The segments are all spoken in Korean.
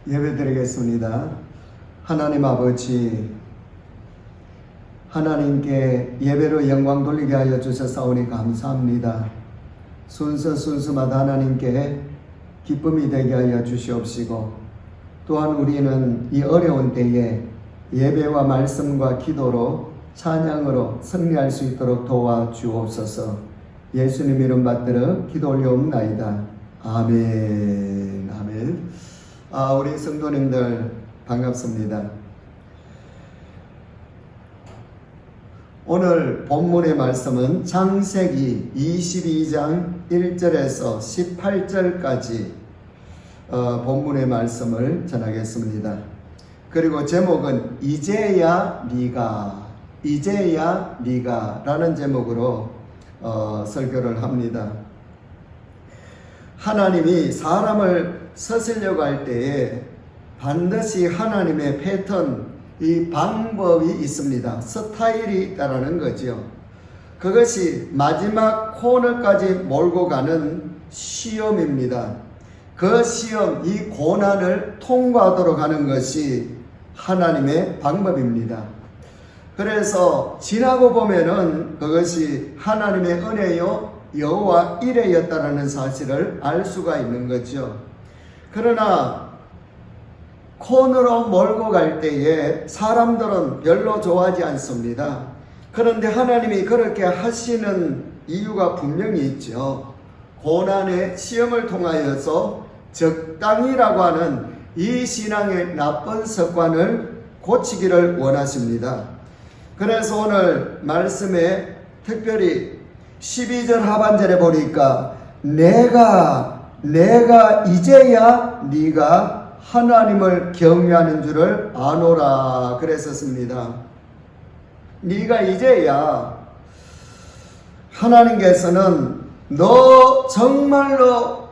예배드리겠습니다. 하나님 아버지, 하나님께 예배로 영광 돌리게 하여 주셔서오니 감사합니다. 순서마다 하나님께 기쁨이 되게 하여 주시옵시고, 또한 우리는 이 어려운 때에 예배와 말씀과 기도로 찬양으로 승리할 수 있도록 도와주옵소서. 예수님 이름 받들어 기도 올려옵나이다. 아멘. 아멘. 우리 성도님들 반갑습니다. 오늘 본문의 말씀은 창세기 22장 1절에서 18절까지 본문의 말씀을 전하겠습니다. 그리고 제목은 이제야 네가 라는 제목으로 설교를 합니다. 하나님이 사람을 쓰시려고 할 때에 반드시 하나님의 패턴, 이 방법이 있습니다. 스타일이 있다라는 거죠. 그것이 마지막 코너까지 몰고 가는 시험입니다. 그 시험, 이 고난을 통과하도록 하는 것이 하나님의 방법입니다. 그래서 지나고 보면은 그것이 하나님의 은혜요 여호와 이레였다라는 사실을 알 수가 있는 거죠. 그러나 코너로 몰고 갈 때에 사람들은 별로 좋아하지 않습니다. 그런데 하나님이 그렇게 하시는 이유가 분명히 있죠. 고난의 시험을 통하여서 적당이라고 하는 이 신앙의 나쁜 습관을 고치기를 원하십니다. 그래서 오늘 말씀에 특별히 12절 하반절에 보니까 내가 이제야 네가 하나님을 경외하는 줄을 아노라 그랬었습니다. 네가 이제야 하나님께서는 너 정말로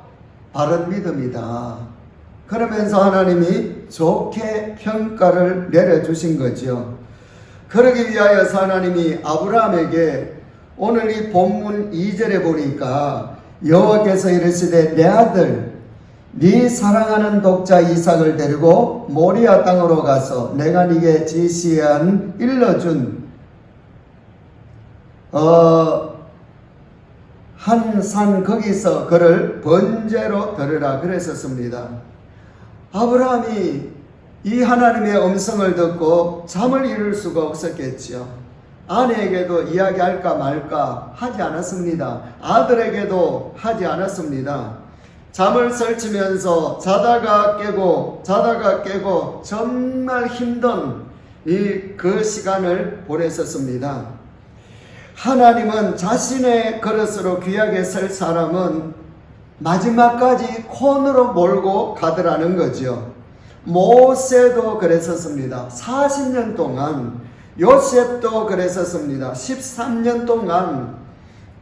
바른 믿음이다 그러면서 하나님이 좋게 평가를 내려주신 거죠. 그러기 위하여서 하나님이 아브라함에게 오늘 이 본문 2절에 보니까 여호와께서 이르시되 내 아들 네 사랑하는 독자 이삭을 데리고 모리아 땅으로 가서 내가 네게 지시한 일러준 한 산 거기서 그를 번제로 드리라 그랬었습니다. 아브라함이 이 하나님의 음성을 듣고 잠을 이룰 수가 없었겠죠. 아내에게도 이야기할까 말까 하지 않았습니다. 아들에게도 하지 않았습니다. 잠을 설치면서 자다가 깨고 정말 힘든 그 시간을 보냈었습니다. 하나님은 자신의 그릇으로 귀하게 설 사람은 마지막까지 코너로 몰고 가더라는 거죠. 모세도 그랬었습니다. 40년 동안 요셉도 그랬었습니다. 13년 동안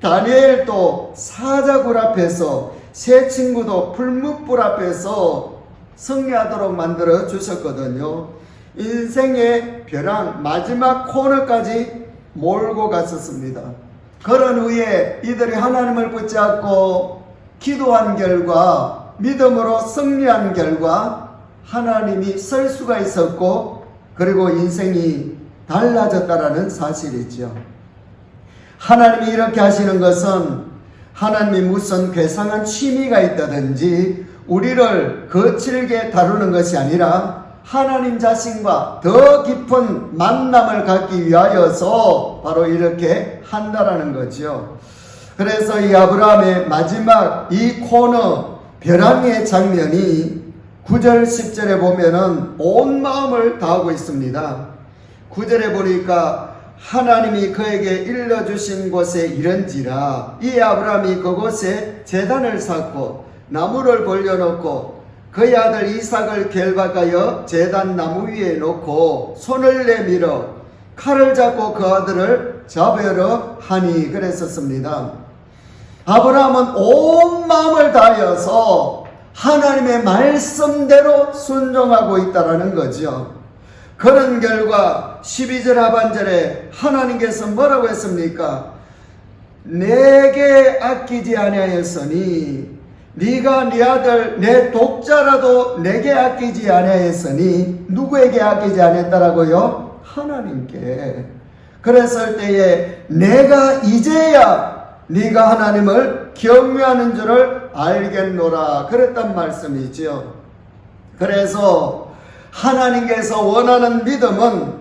다니엘도 사자굴 앞에서 세 친구도 풀무불 앞에서 승리하도록 만들어 주셨거든요. 인생의 벼랑 마지막 코너까지 몰고 갔었습니다. 그런 후에 이들이 하나님을 붙잡고 기도한 결과 믿음으로 승리한 결과 하나님이 설 수가 있었고 그리고 인생이 달라졌다라는 사실이죠. 하나님이 이렇게 하시는 것은 하나님이 무슨 괴상한 취미가 있다든지 우리를 거칠게 다루는 것이 아니라 하나님 자신과 더 깊은 만남을 갖기 위하여서 바로 이렇게 한다라는 거죠. 그래서 이 아브라함의 마지막 이 코너 벼랑의 장면이 9절 10절에 보면은 온 마음을 다하고 있습니다. 9절에 보니까 하나님이 그에게 일러주신 곳에 이른지라 이 아브라함이 그곳에 제단을 쌓고 나무를 벌려놓고 그의 아들 이삭을 결박하여 제단 나무 위에 놓고 손을 내밀어 칼을 잡고 그 아들을 잡으려 하니 그랬었습니다. 아브라함은 온 마음을 다하여서 하나님의 말씀대로 순종하고 있다라는 거죠. 그런 결과 12절 하반절에 하나님께서 뭐라고 했습니까? 내게 아끼지 아니하였으니 네가 네 아들 내 독자라도 내게 아끼지 아니하였으니 누구에게 아끼지 아니했다라고요? 하나님께. 그랬을 때에 내가 이제야 네가 하나님을 경외하는 줄을 알겠노라 그랬단 말씀이지요. 그래서 하나님께서 원하는 믿음은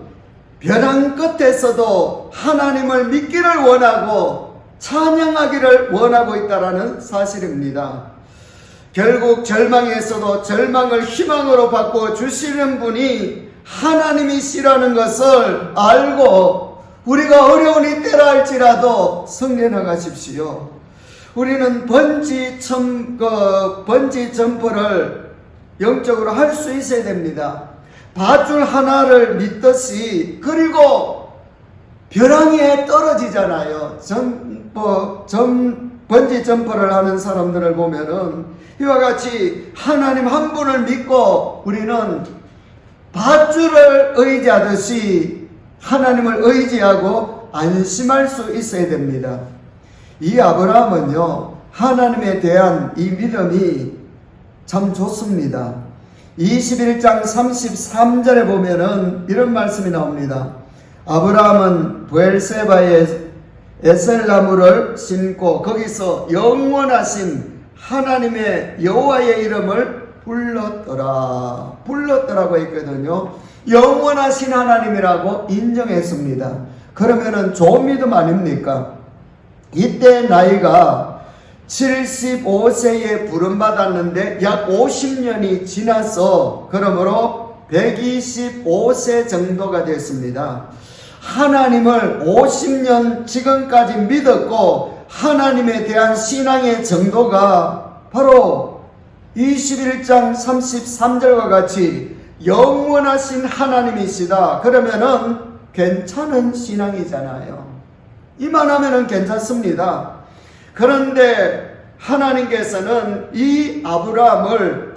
벼랑 끝에서도 하나님을 믿기를 원하고 찬양하기를 원하고 있다라는 사실입니다. 결국 절망에서도 절망을 희망으로 바꾸어 주시는 분이 하나님이시라는 것을 알고 우리가 어려운 이때라 할지라도 성례나가십시오. 우리는 번지 점프를 영적으로 할 수 있어야 됩니다. 밧줄 하나를 믿듯이. 그리고 벼랑에 떨어지잖아요. 번지 점프를 하는 사람들을 보면은 이와 같이 하나님 한 분을 믿고 우리는 밧줄을 의지하듯이 하나님을 의지하고 안심할 수 있어야 됩니다. 이 아브라함은요, 하나님에 대한 이 믿음이 참 좋습니다. 21장 33절에 보면은 이런 말씀이 나옵니다. 아브라함은 브엘세바에 에셀나무를 심고 거기서 영원하신 하나님의 여호와의 이름을 불렀더라고 했거든요. 영원하신 하나님이라고 인정했습니다. 그러면은 좋은 믿음 아닙니까? 이때 나이가 75세에 부름받았는데 약 50년이 지나서 그러므로 125세 정도가 됐습니다. 하나님을 50년 지금까지 믿었고 하나님에 대한 신앙의 정도가 바로 21장 33절과 같이 영원하신 하나님이시다. 그러면은 괜찮은 신앙이잖아요. 이만하면은 괜찮습니다. 그런데 하나님께서는 이 아브라함을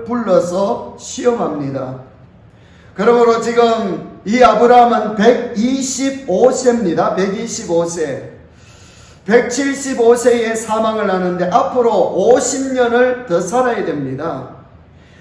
불러서 시험합니다. 그러므로 지금 이 아브라함은 125세입니다. 125세. 175세에 사망을 하는데 앞으로 50년을 더 살아야 됩니다.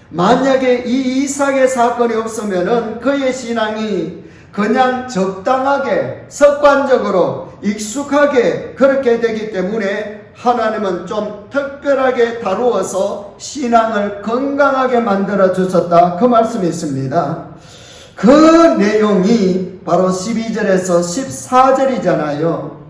만약에 이 이삭의 사건이 없으면은 그의 신앙이 그냥 적당하게 습관적으로 익숙하게 그렇게 되기 때문에 하나님은 좀 특별하게 다루어서 신앙을 건강하게 만들어 주셨다. 그 말씀이 있습니다. 그 내용이 바로 12절에서 14절이잖아요.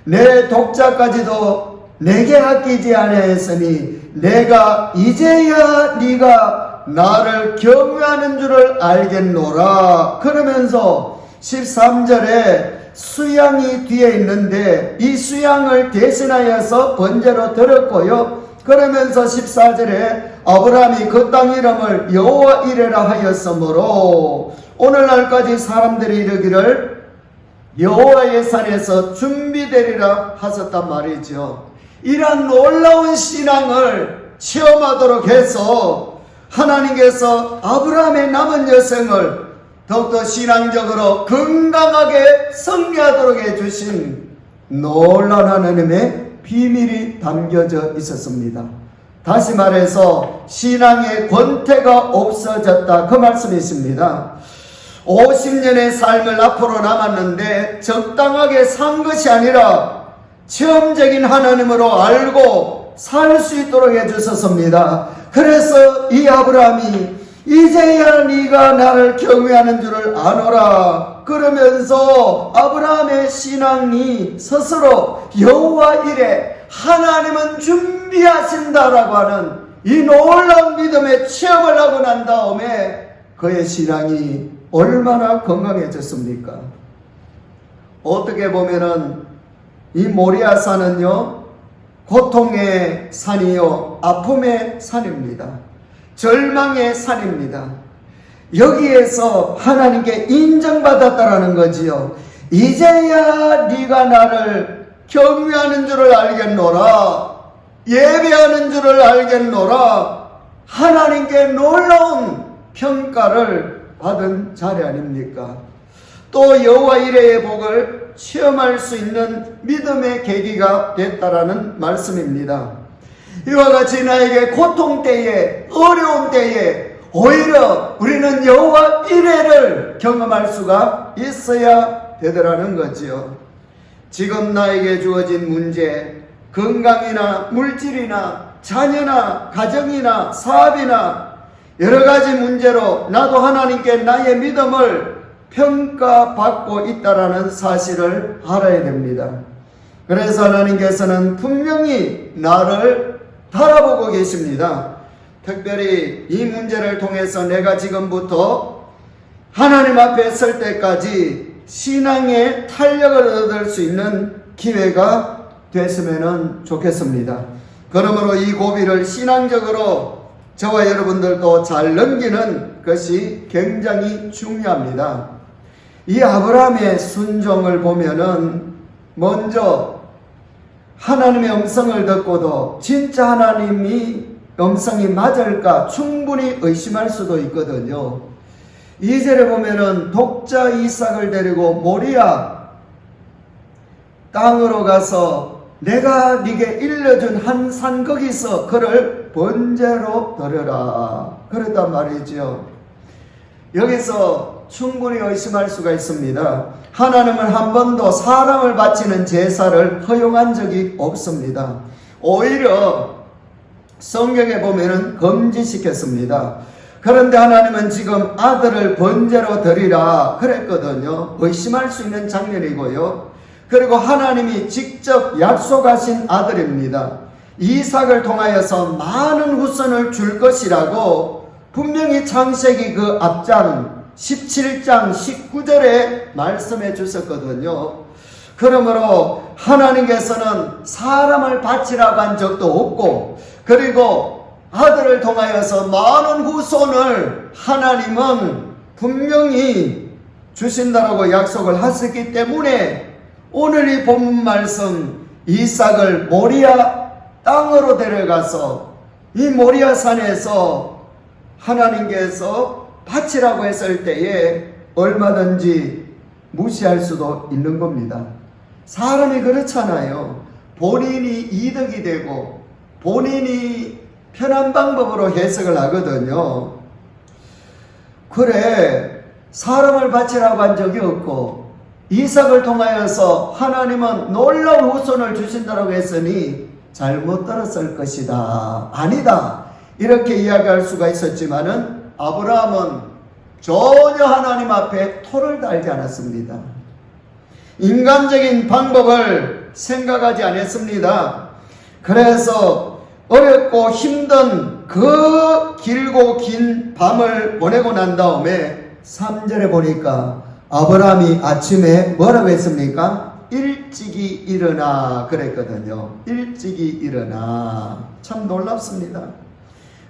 내 독자까지도 내게 아끼지 아니하였으니 내가 이제야 네가 나를 경외하는 줄을 알겠노라. 그러면서 13절에 수양이 뒤에 있는데 이 수양을 대신하여서 번제로 드렸고요. 그러면서 14절에 아브라함이 그 땅 이름을 여호와 이레라 하였으므로 오늘날까지 사람들이 이르기를 여호와의 산에서 준비되리라 하셨단 말이죠. 이러한 놀라운 신앙을 체험하도록 해서 하나님께서 아브라함의 남은 여생을 더욱더 신앙적으로 건강하게 승리하도록 해주신 놀라운 하나님의 비밀이 담겨져 있었습니다. 다시 말해서 신앙의 권태가 없어졌다. 그 말씀이 있습니다. 50년의 삶을 앞으로 남았는데 적당하게 산 것이 아니라 체험적인 하나님으로 알고 살 수 있도록 해주셨습니다. 그래서 이 아브라함이 이제야 네가 나를 경외하는 줄을 아노라. 그러면서 아브라함의 신앙이 스스로 여호와 이레 하나님은 준비하신다라고 하는 이 놀라운 믿음의 체험을 하고 난 다음에 그의 신앙이 얼마나 건강해졌습니까? 어떻게 보면은 이 모리아산은요, 고통의 산이요, 아픔의 산입니다. 절망의 산입니다. 여기에서 하나님께 인정받았다라는 거지요. 이제야 네가 나를 경외하는 줄을 알겠노라, 예배하는 줄을 알겠노라. 하나님께 놀라운 평가를 받은 자리 아닙니까? 또 여호와 이레의 복을 체험할 수 있는 믿음의 계기가 됐다라는 말씀입니다. 이와 같이 나에게 고통 때에, 어려운 때에 오히려 우리는 여호와 이레를 경험할 수가 있어야 되더라는 거지요. 지금 나에게 주어진 문제, 건강이나 물질이나 자녀나 가정이나 사업이나 여러 가지 문제로 나도 하나님께 나의 믿음을 평가받고 있다라는 사실을 알아야 됩니다. 그래서 하나님께서는 분명히 나를 바라보고 계십니다. 특별히 이 문제를 통해서 내가 지금부터 하나님 앞에 설 때까지 신앙의 탄력을 얻을 수 있는 기회가 됐으면 좋겠습니다. 그러므로 이 고비를 신앙적으로 저와 여러분들도 잘 넘기는 것이 굉장히 중요합니다. 이 아브라함의 순종을 보면은 먼저 하나님의 음성을 듣고도 진짜 하나님이 음성이 맞을까 충분히 의심할 수도 있거든요. 2절에 보면은 독자 이삭을 데리고 모리아 땅으로 가서 내가 네게 일러준 한 산 거기서 그를 번제로 드려라 그랬단 말이죠. 여기서 충분히 의심할 수가 있습니다. 하나님은 한 번도 사람을 바치는 제사를 허용한 적이 없습니다. 오히려 성경에 보면은 금지시켰습니다. 그런데 하나님은 지금 아들을 번제로 드리라 그랬거든요. 의심할 수 있는 장면이고요. 그리고 하나님이 직접 약속하신 아들입니다. 이삭을 통하여서 많은 후손을 줄 것이라고 분명히 창세기 그 앞장 17장 19절에 말씀해 주셨거든요. 그러므로 하나님께서는 사람을 바치라고 한 적도 없고, 그리고 아들을 통하여서 많은 후손을 하나님은 분명히 주신다라고 약속을 하셨기 때문에 오늘 이 본문 말씀 이삭을 모리아 땅으로 데려가서 이 모리아 산에서 하나님께서 바치라고 했을 때에 얼마든지 무시할 수도 있는 겁니다. 사람이 그렇잖아요. 본인이 이득이 되고 본인이 편한 방법으로 해석을 하거든요. 그래, 사람을 바치라고 한 적이 없고 이삭을 통하여서 하나님은 놀라운 후손을 주신다고 했으니 잘못 들었을 것이다, 아니다, 이렇게 이야기할 수가 있었지만은 아브라함은 전혀 하나님 앞에 토를 달지 않았습니다. 인간적인 방법을 생각하지 않았습니다. 그래서 어렵고 힘든 그 길고 긴 밤을 보내고 난 다음에 3절에 보니까 아브라함이 아침에 뭐라고 했습니까? 일찍이 일어나 그랬거든요. 일찍이 일어나. 참 놀랍습니다.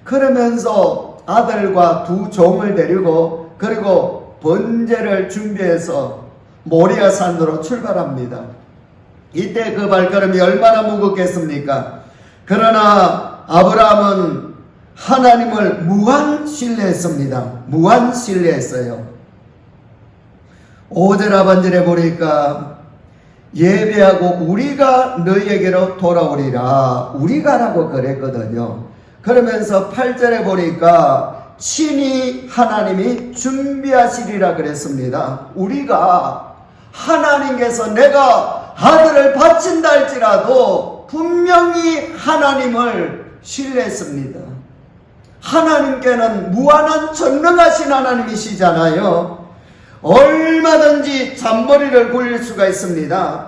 그러면서 아들과 두 종을 데리고 그리고 번제를 준비해서 모리아 산으로 출발합니다. 이때 그 발걸음이 얼마나 무겁겠습니까? 그러나 아브라함은 하나님을 무한 신뢰했습니다. 무한 신뢰했어요. 5절 하반절에 보니까 예배하고 우리가 너희에게로 돌아오리라, 우리가라고 그랬거든요. 그러면서 8절에 보니까 친히 하나님이 준비하시리라 그랬습니다. 우리가 하나님께서 내가 아들을 바친다 할지라도 분명히 하나님을 신뢰했습니다. 하나님께는 무한한 전능하신 하나님이시잖아요. 얼마든지 잔머리를 굴릴 수가 있습니다.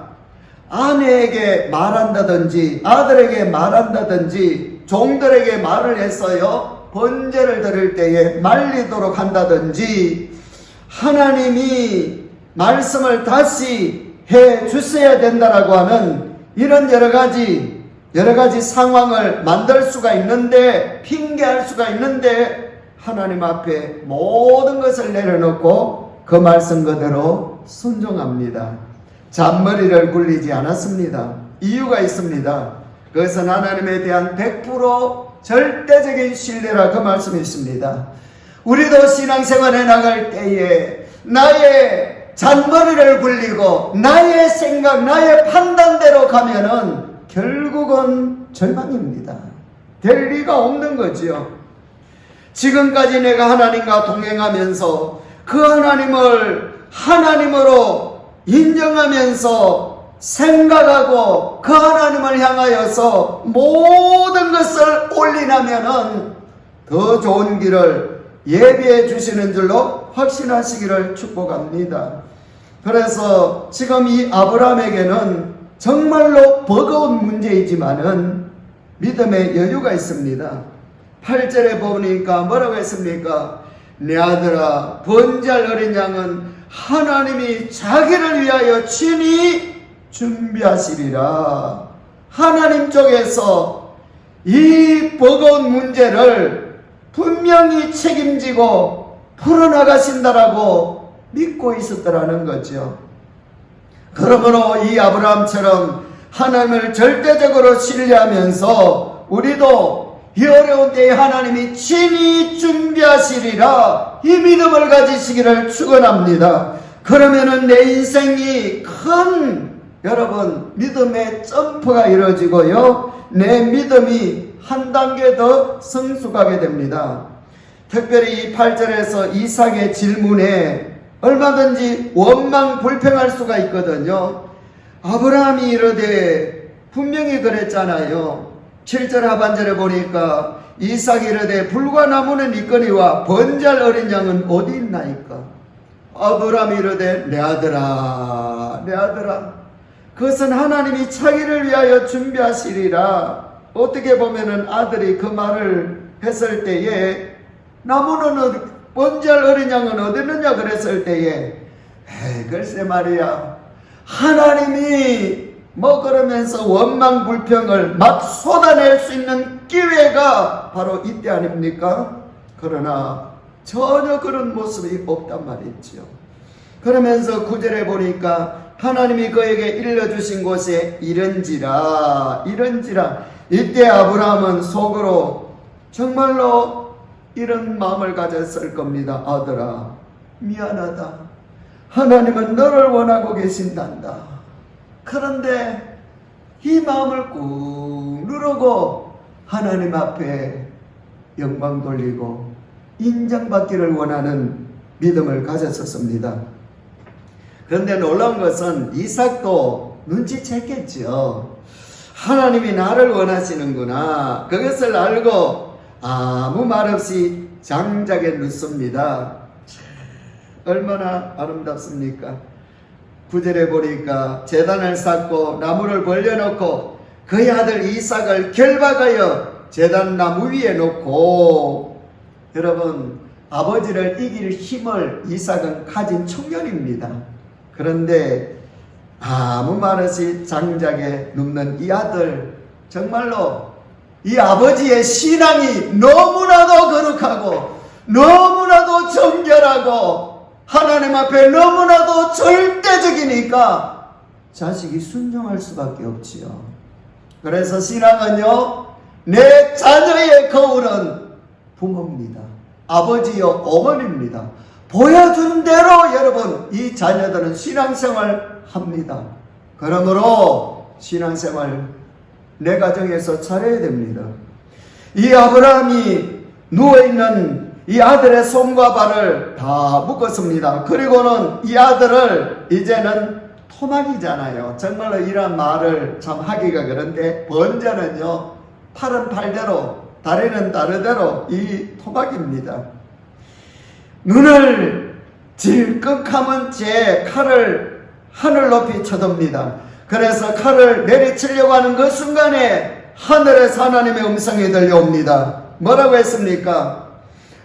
아내에게 말한다든지 아들에게 말한다든지 종들에게 말을 해서요 번제를 드릴 때에 말리도록 한다든지 하나님이 말씀을 다시 해 주셔야 된다라고 하는 이런 여러 가지 상황을 만들 수가 있는데, 핑계할 수가 있는데 하나님 앞에 모든 것을 내려놓고 그 말씀 그대로 순종합니다. 잔머리를 굴리지 않았습니다. 이유가 있습니다. 그것은 하나님에 대한 100% 절대적인 신뢰라 그 말씀이 있습니다. 우리도 신앙생활에 나갈 때에 나의 잔머리를 굴리고 나의 생각, 나의 판단대로 가면은 결국은 절망입니다. 될 리가 없는 거지요. 지금까지 내가 하나님과 동행하면서 그 하나님을 하나님으로 인정하면서 생각하고 그 하나님을 향하여서 모든 것을 올인하면은 더 좋은 길을 예비해 주시는 줄로 확신하시기를 축복합니다. 그래서 지금 이 아브라함에게는 정말로 버거운 문제이지만은 믿음의 여유가 있습니다. 8절에 보니까 뭐라고 했습니까? 내 아들아, 번제할 어린 양은 하나님이 자기를 위하여 친히 준비하시리라. 하나님 쪽에서 이 버거운 문제를 분명히 책임지고 풀어나가신다라고 믿고 있었더라는 거죠. 그러므로 이 아브라함처럼 하나님을 절대적으로 신뢰하면서 우리도 이 어려운 때에 하나님이 친히 준비하시리라, 이 믿음을 가지시기를 축원합니다. 그러면은 내 인생이 큰 여러분 믿음의 점프가 이루어지고요, 내 믿음이 한 단계 더 성숙하게 됩니다. 특별히 이 8절에서 이삭의 질문에 얼마든지 원망 불평할 수가 있거든요. 아브라함이 이르되, 분명히 그랬잖아요. 7절 하반절에 보니까 이삭이 이르되 불과 나무는 있거니와 번제할 어린 양은 어디 있나이까? 아브라함이 이르되 내 아들아, 내 아들아, 그것은 하나님이 자기를 위하여 준비하시리라. 어떻게 보면은 아들이 그 말을 했을 때에 나무는 번제할 어린 양은 어디 있느냐 그랬을 때에 글쎄 말이야, 하나님이 뭐 그러면서 원망 불평을 막 쏟아낼 수 있는 기회가 바로 이때 아닙니까? 그러나 전혀 그런 모습이 없단 말이죠. 그러면서 9절에 보니까 하나님이 그에게 일러주신 곳에 이른지라. 이때 아브라함은 속으로 정말로 이런 마음을 가졌을 겁니다. 아들아, 미안하다. 하나님은 너를 원하고 계신단다. 그런데 이 마음을 꾹 누르고 하나님 앞에 영광 돌리고 인정받기를 원하는 믿음을 가졌었습니다. 그런데 놀라운 것은 이삭도 눈치챘겠죠. 하나님이 나를 원하시는구나. 그것을 알고 아무 말 없이 장작에 눕습니다. 얼마나 아름답습니까? 9절에 보니까 제단을 쌓고 나무를 벌려놓고 그의 아들 이삭을 결박하여 제단 나무 위에 놓고, 여러분, 아버지를 이길 힘을 이삭은 가진 청년입니다. 그런데 아무 말 없이 장작에 눕는 이 아들, 정말로 이 아버지의 신앙이 너무나도 거룩하고 너무나도 정결하고 하나님 앞에 너무나도 절대적이니까 자식이 순종할 수밖에 없지요. 그래서 신앙은요, 내 자녀의 거울은 부모입니다. 아버지요 어머니입니다. 보여준 대로 여러분 이 자녀들은 신앙생활 합니다. 그러므로 신앙생활 내 가정에서 잘해야 됩니다. 이 아브라함이 누워있는 이 아들의 손과 발을 다 묶었습니다. 그리고는 이 아들을 이제는 토막이잖아요. 정말로 이런 말을 참 하기가 그런데 번제는요, 팔은 팔대로 다리는 다르대로 이 토막입니다. 눈을 질끈 감은 채 칼을 하늘 높이 쳐듭니다. 그래서 칼을 내리치려고 하는 그 순간에 하늘에서 하나님의 음성이 들려옵니다. 뭐라고 했습니까?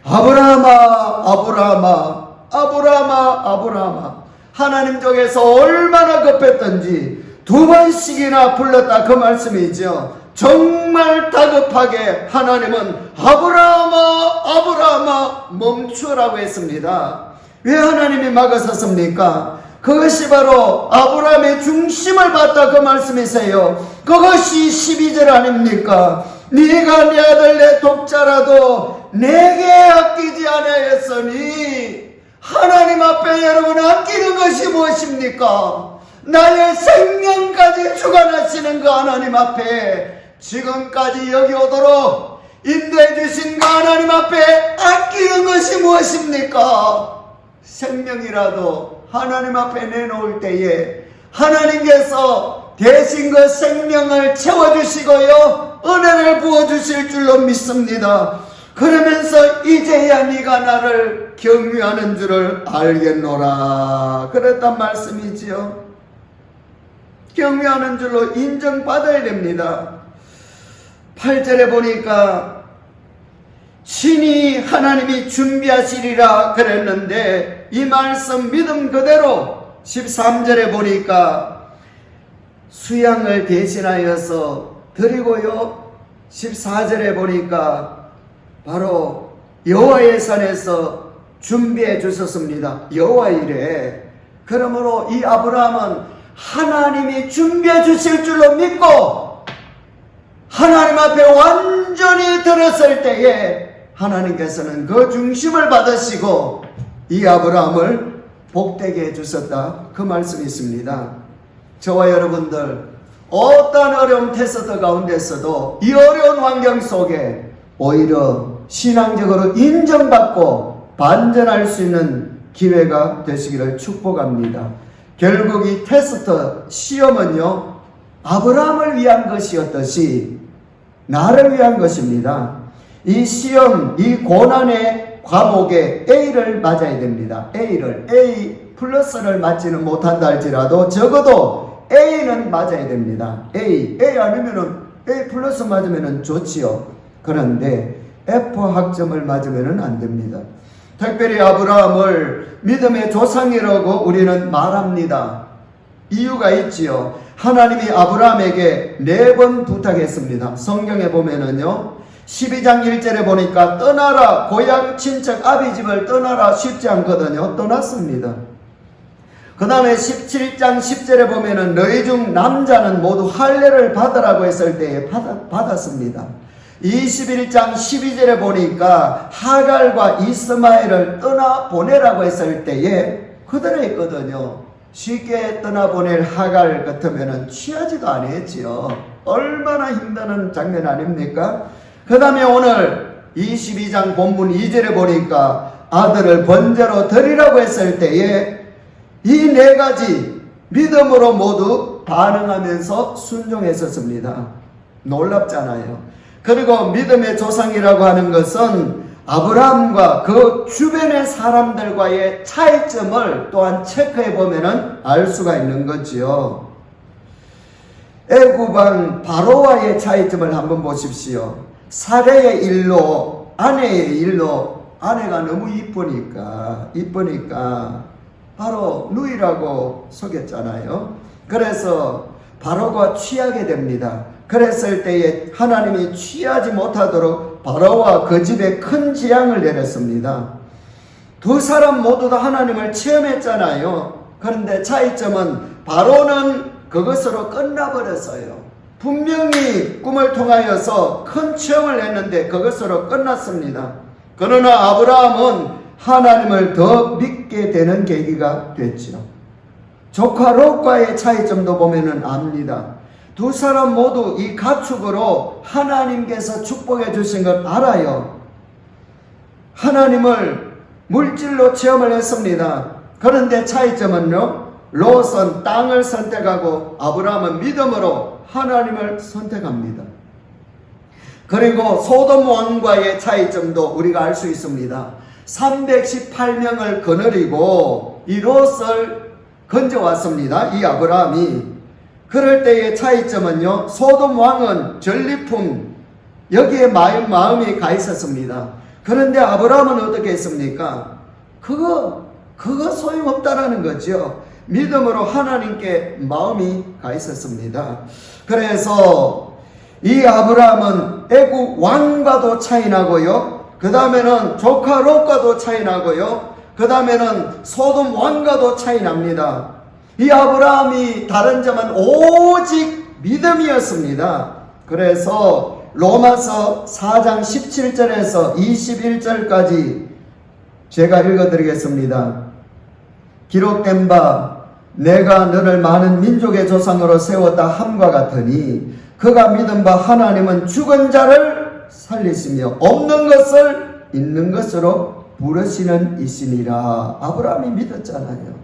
아브라함아, 아브라함아, 아브라함아, 아브라함아. 하나님 쪽에서 얼마나 급했던지 2번씩이나 불렀다, 그 말씀이죠. 정말 다급하게 하나님은 아브라함아, 아브라함아 멈추라고 했습니다. 왜 하나님이 막아섰습니까? 그것이 바로 아브라함의 중심을 받다, 그 말씀이세요. 그것이 12절 아닙니까? 네가 내 아들 내 독자라도 내게 아끼지 아니하였으니, 하나님 앞에 여러분 아끼는 것이 무엇입니까? 나의 생명까지 주관하시는 그 하나님 앞에 지금까지 여기 오도록 인도해 주신 그 하나님 앞에 아끼는 것이 무엇입니까? 생명이라도 하나님 앞에 내놓을 때에 하나님께서 대신 그 생명을 채워주시고요, 은혜를 부어주실 줄로 믿습니다. 그러면서 이제야 네가 나를 경유하는 줄을 알겠노라, 그랬단 말씀이지요. 경유하는 줄로 인정받아야 됩니다. 8절에 보니까 친히 하나님이 준비하시리라 그랬는데, 이 말씀 믿음 그대로 13절에 보니까 수양을 대신하여서 드리고요, 14절에 보니까 바로 여호와의 산에서 준비해 주셨습니다. 여호와 이래. 그러므로 이 아브라함은 하나님이 준비해 주실 줄로 믿고 하나님 앞에 완전히 들었을 때에 하나님께서는 그 중심을 받으시고 이 아브라함을 복되게 해주셨다, 그 말씀이 있습니다. 저와 여러분들 어떤 어려움 테스트 가운데서도 이 어려운 환경 속에 오히려 신앙적으로 인정받고 반전할 수 있는 기회가 되시기를 축복합니다. 결국 이 테스트 시험은요, 아브라함을 위한 것이었듯이 나를 위한 것입니다. 이 시험, 이 고난의 과목에 A를 맞아야 됩니다. A 플러스를 맞지는 못한다 할지라도 적어도 A는 맞아야 됩니다. A 아니면은 A 플러스 맞으면은 좋지요. 그런데 F 학점을 맞으면은 안 됩니다. 특별히 아브라함을 믿음의 조상이라고 우리는 말합니다. 이유가 있지요. 하나님이 아브라함에게 4번 부탁했습니다. 성경에 보면은요, 12장 1절에 보니까 떠나라, 고향 친척 아비집을 떠나라 쉽지 않거든요. 떠났습니다. 그 다음에 17장 10절에 보면은 너희 중 남자는 모두 할례를 받으라고 했을 때에 받았습니다. 21장 12절에 보니까 하갈과 이스마엘을 떠나보내라고 했을 때에 그대로 했거든요. 쉽게 떠나보낼 하갈 같으면 취하지도 않았지요. 얼마나 힘드는 장면 아닙니까? 그 다음에 오늘 22장 본문 2절에 보니까 아들을 번제로 드리라고 했을 때에 이 4가지 믿음으로 모두 반응하면서 순종했었습니다. 놀랍잖아요. 그리고 믿음의 조상이라고 하는 것은 아브라함과 그 주변의 사람들과의 차이점을 또한 체크해 보면 알 수가 있는 거지요. 애굽왕 바로와의 차이점을 한번 보십시오. 사례의 일로, 아내의 일로, 아내가 너무 이쁘니까 바로 누이라고 속였잖아요. 그래서 바로가 취하게 됩니다. 그랬을 때에 하나님이 취하지 못하도록 바로와 그 집에 큰 재앙을 내렸습니다. 두 사람 모두 다 하나님을 체험했잖아요. 그런데 차이점은 바로는 그것으로 끝나버렸어요. 분명히 꿈을 통하여서 큰 체험을 했는데 그것으로 끝났습니다. 그러나 아브라함은 하나님을 더 믿게 되는 계기가 됐죠. 조카 롯과의 차이점도 보면은 압니다. 두 사람 모두 이 가축으로 하나님께서 축복해 주신 걸 알아요. 하나님을 물질로 체험을 했습니다. 그런데 차이점은요, 롯은 땅을 선택하고 아브라함은 믿음으로 하나님을 선택합니다. 그리고 소돔 왕과의 차이점도 우리가 알 수 있습니다. 318명을 거느리고 이 롯을 건져왔습니다. 이 아브라함이. 그럴 때의 차이점은요, 소돔 왕은 전리품 여기에 마음이 가 있었습니다. 그런데 아브라함은 어떻게 했습니까? 그거 소용없다라는 거죠. 믿음으로 하나님께 마음이 가 있었습니다. 그래서 이 아브라함은 애국 왕과도 차이나고요, 그 다음에는 조카 롯과도 차이나고요, 그 다음에는 소돔 왕과도 차이납니다. 이 아브라함이 다른 점은 오직 믿음이었습니다. 그래서 로마서 4장 17절에서 21절까지 제가 읽어드리겠습니다. 기록된 바 내가 너를 많은 민족의 조상으로 세웠다 함과 같으니 그가 믿은 바 하나님은 죽은 자를 살리시며 없는 것을 있는 것으로 부르시는 이시니라. 아브라함이 믿었잖아요.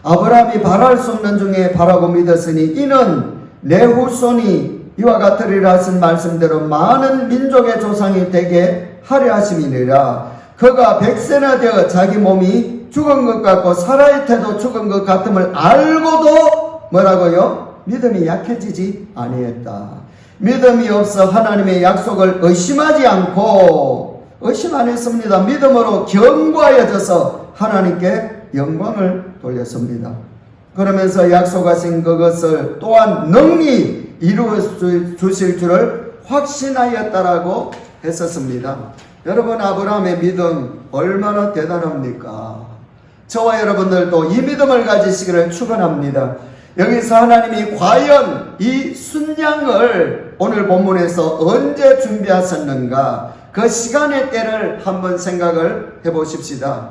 아브라함이 바랄 수 없는 중에 바라고 믿었으니 이는 내 후손이 이와 같으리라 하신 말씀대로 많은 민족의 조상이 되게 하려 하심이니라. 그가 100세나 되어 자기 몸이 죽은 것 같고 살아있어도 죽은 것 같음을 알고도 뭐라고요? 믿음이 약해지지 아니했다. 믿음이 없어 하나님의 약속을 의심하지 않고 의심 안 했습니다. 믿음으로 견고하여져서 하나님께 영광을 돌렸습니다. 그러면서 약속하신 그것을 또한 능히 이루어 주실 줄을 확신하였다라고 했었습니다. 여러분, 아브라함의 믿음 얼마나 대단합니까? 저와 여러분들도 이 믿음을 가지시기를 축원합니다. 여기서 하나님이 과연 이 순양을 오늘 본문에서 언제 준비하셨는가, 그 시간의 때를 한번 생각을 해보십시다.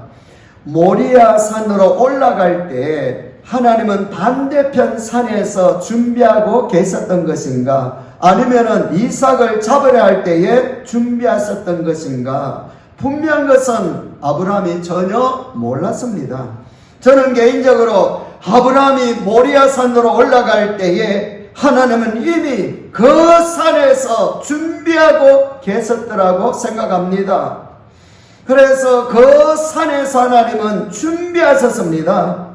모리아 산으로 올라갈 때 하나님은 반대편 산에서 준비하고 계셨던 것인가, 아니면은 이삭을 잡으려 할 때에 준비하셨던 것인가? 분명한 것은 아브라함이 전혀 몰랐습니다. 저는 개인적으로 아브라함이 모리아 산으로 올라갈 때에 하나님은 이미 그 산에서 준비하고 계셨더라고 생각합니다. 그래서 그 산에서 하나님은 준비하셨습니다.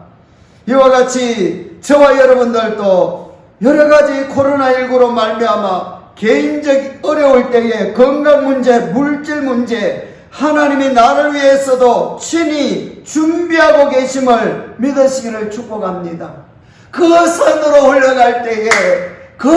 이와 같이 저와 여러분들도 여러 가지 코로나19로 말미암아 개인적 어려울 때에 건강 문제, 물질 문제, 하나님이 나를 위해서도 친히 준비하고 계심을 믿으시기를 축복합니다. 그 산으로 올라갈 때에 그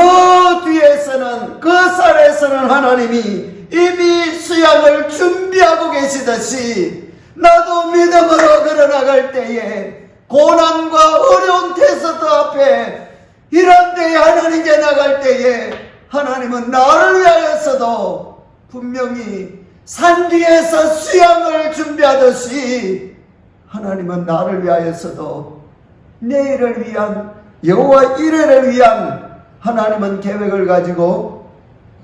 뒤에서는, 그 산에서는 하나님이 이미 수양을 준비하고 계시듯이 나도 믿음으로 걸어나갈 때에 고난과 어려운 테스트 앞에 이런 때에 하나님께 나갈 때에 하나님은 나를 위하여서도 분명히 산 뒤에서 수양을 준비하듯이 하나님은 나를 위하여서도 내일을 위한, 여호와 이레를 위한 하나님은 계획을 가지고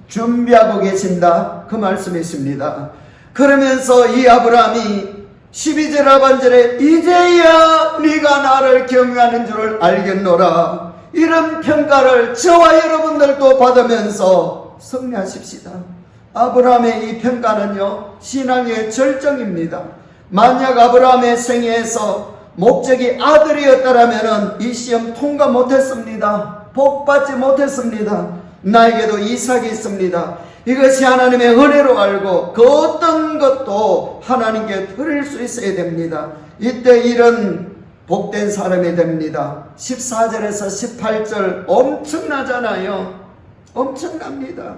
준비하고 계신다, 그 말씀이십니다. 그러면서 이 아브라함이 12절 하반절에 이제야 네가 나를 경외하는 줄을 알겠노라, 이런 평가를 저와 여러분들도 받으면서 승리하십시다. 아브라함의 이 평가는요, 신앙의 절정입니다. 만약 아브라함의 생애에서 목적이 아들이었다라면 이 시험 통과 못했습니다. 복받지 못했습니다. 나에게도 이삭이 있습니다. 이것이 하나님의 은혜로 알고 그 어떤 것도 하나님께 드릴 수 있어야 됩니다. 이때 이런 복된 사람이 됩니다. 14절에서 18절 엄청나잖아요. 엄청납니다.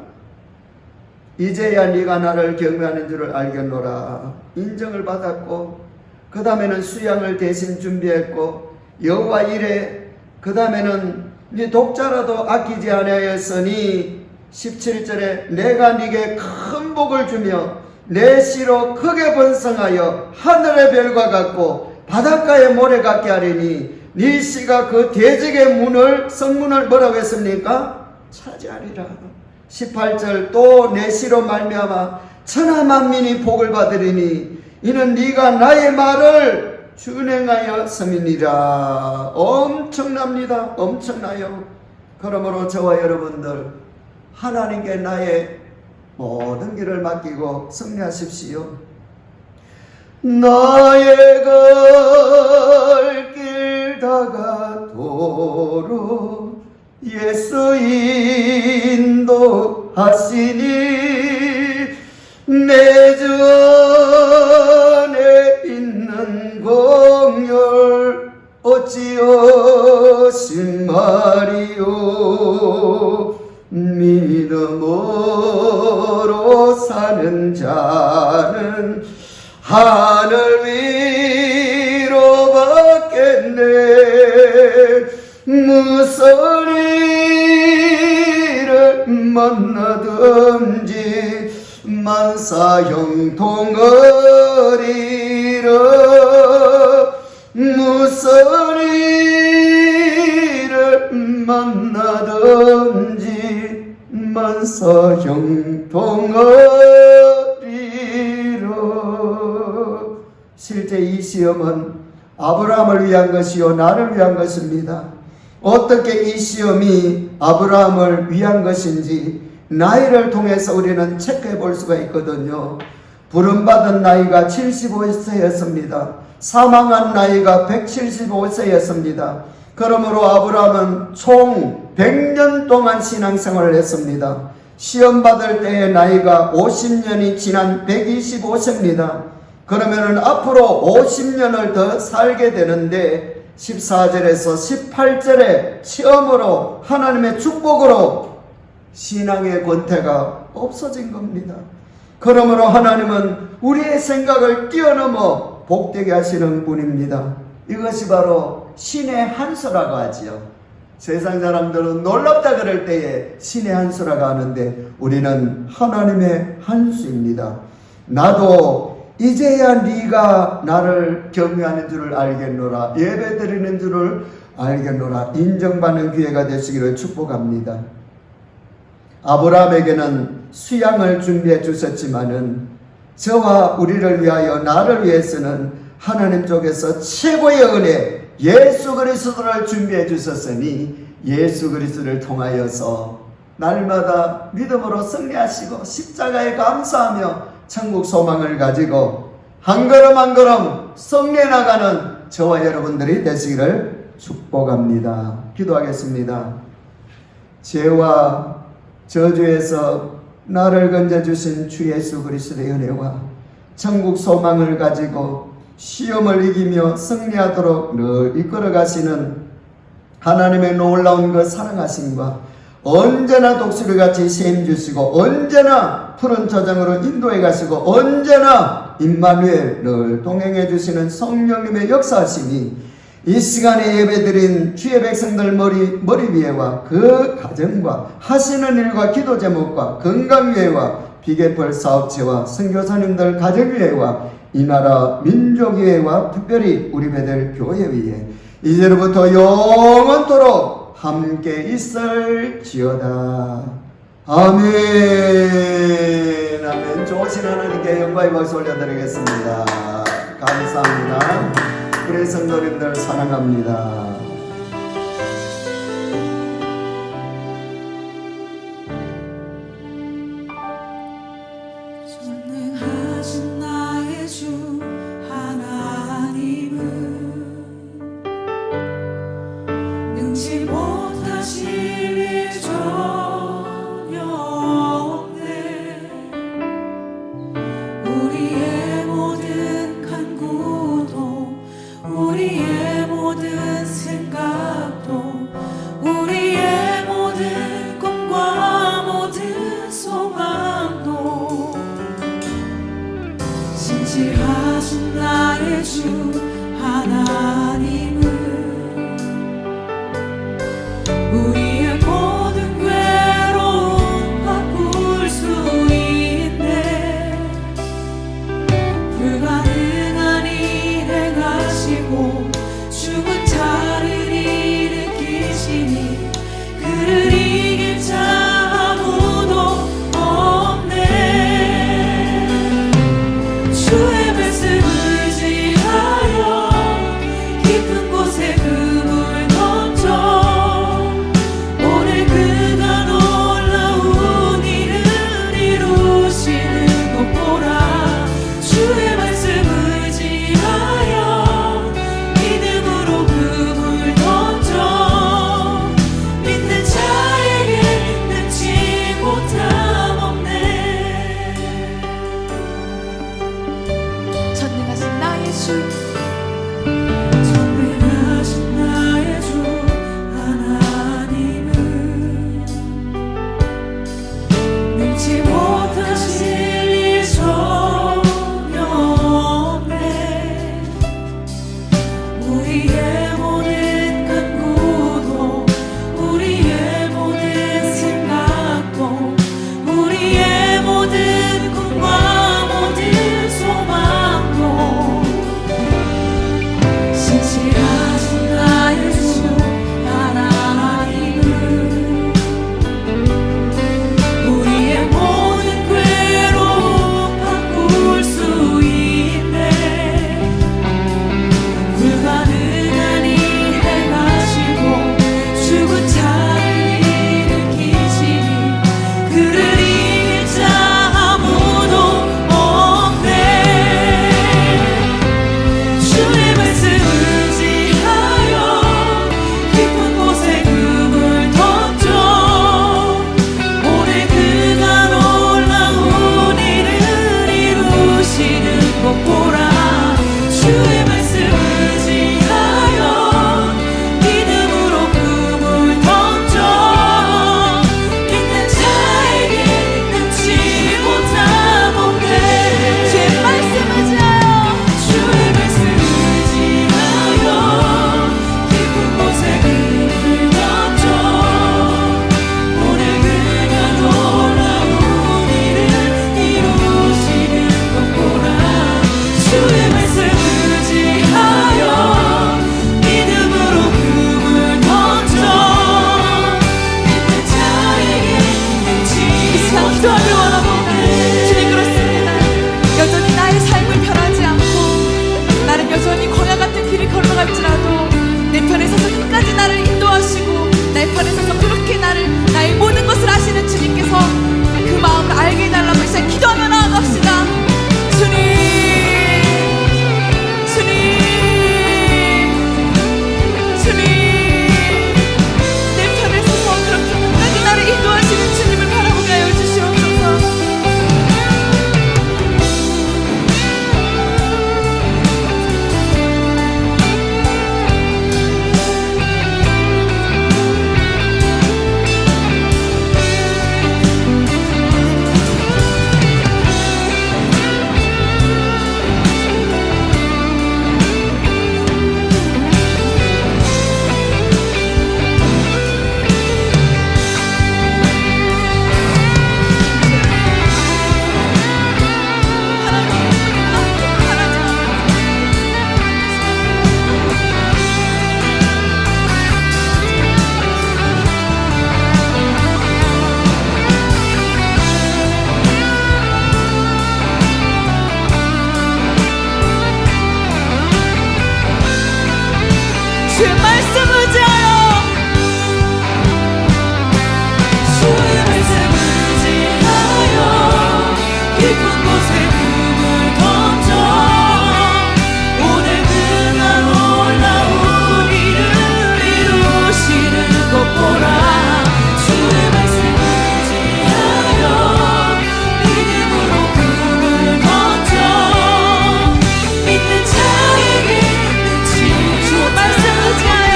이제야 네가 나를 경외하는 줄을 알겠노라. 인정을 받았고, 그 다음에는 수양을 대신 준비했고, 여호와 이레, 그 다음에는 네 독자라도 아끼지 아니하였으니 17절에 내가 네게 큰 복을 주며 내 씨로 크게 번성하여 하늘의 별과 같고 바닷가의 모래 같게 하리니 네 씨가 그 대적의 문을, 성문을 뭐라고 했습니까? 차지하리라. 18절 또 내 씨로 말미암아 천하 만민이 복을 받으리니 이는 네가 나의 말을 준행하여 섬이니라. 엄청납니다. 엄청나요. 그러므로 저와 여러분들 하나님께 나의 모든 길을 맡기고 승리하십시오. 나의 갈 길 다가도록 예수 인도하시니 내 전에 있는 공열 어찌여 신말이요 믿음으로 사는 자는 하늘 위로 받겠네. 무슨 일을 만나든지 만사 형통하리라. 무슨 일을 만나든지 먼서 형통하리로. 실제 이 시험은 아브라함을 위한 것이요 나를 위한 것입니다. 어떻게 이 시험이 아브라함을 위한 것인지 나이를 통해서 우리는 체크해 볼 수가 있거든요. 부름받은 나이가 75세였습니다. 사망한 나이가 175세였습니다. 그러므로 아브라함은 총 100년 동안 신앙생활을 했습니다. 시험 받을 때의 나이가 50년이 지난 125세입니다. 그러면은 앞으로 50년을 더 살게 되는데 14절에서 18절에 처음으로 하나님의 축복으로 신앙의 권태가 없어진 겁니다. 그러므로 하나님은 우리의 생각을 뛰어넘어 복되게 하시는 분입니다. 이것이 바로 신의 한 수라고 하지요. 세상 사람들은 놀랍다 그럴 때에 신의 한 수라고 하는데 우리는 하나님의 한 수입니다. 나도 이제야 네가 나를 경외하는 줄을 알겠노라, 예배드리는 줄을 알겠노라 인정받는 기회가 되시기를 축복합니다. 아브라함에게는 수양을 준비해 주셨지만은 저와 우리를 위하여 나를 위해서는 하나님 쪽에서 최고의 은혜 예수 그리스도를 준비해 주셨으니 예수 그리스도를 통하여서 날마다 믿음으로 승리하시고 십자가에 감사하며 천국 소망을 가지고 한 걸음 한 걸음 승리해 나가는 저와 여러분들이 되시기를 축복합니다. 기도하겠습니다. 죄와 저주에서 나를 건져주신 주 예수 그리스도의 은혜와 천국 소망을 가지고 시험을 이기며 승리하도록 늘 이끌어 가시는 하나님의 놀라운 그 사랑하심과 언제나 독수리같이 세임 주시고 언제나 푸른 저장으로 인도해 가시고 언제나 임마누엘 늘 동행해 주시는 성령님의 역사하심이 이 시간에 예배드린 주의 백성들 머리 위에와 그 가정과 하시는 일과 기도 제목과 건강위에와 비계펄 사업체와 선교사님들 가정위에와 이 나라 민족위에와 특별히 우리 베델 교회 위에 이제로부터 영원토록 함께 있을지어다. 아멘. 아멘. 좋으신 하나님께 영광의 박수 올려드리겠습니다. 감사합니다. 우리 성도님들 사랑합니다. 전능하신 나의 주 하나님은 능지 못하실 일 전혀 없네. 우리의 모든 간구도 우리의 모든 생각도 우리의 모든 꿈과 모든 소망도 진실하신 나의 주 하나님은 우리의 모든 괴로움 바꿀 수 있네. 불가능한 일 행하시고 죽은 자를 일으키시니 그를 이길 자 아무도 없네. 주의 말씀 의지하여 할지라도 내 편에 서서 끝까지 나를 인도하시고 내 편에 서서 그렇게 나의 모든 것을 아시는 주님께서 그 마음을 알게 해달라고 이 시간 기도하며 나아갑시다. 주님, 주님, 주님, 내 편에 서서 그렇게 끝까지 나를 인도하시는 주님을 바라보게 하여 주시옵소서. 주의 말씀 의지하여 주의 말씀 의지하여 깊은 곳에 눈을 던져 오늘 그가 놀라운 일을 이루시는 것 보라. 주의 말씀 의지하여 믿음으로 눈을 던져 믿는 자에게 끝이 주의 말씀 의지하여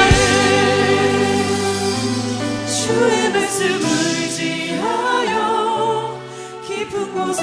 주의 말씀 의지하여 깊은 곳에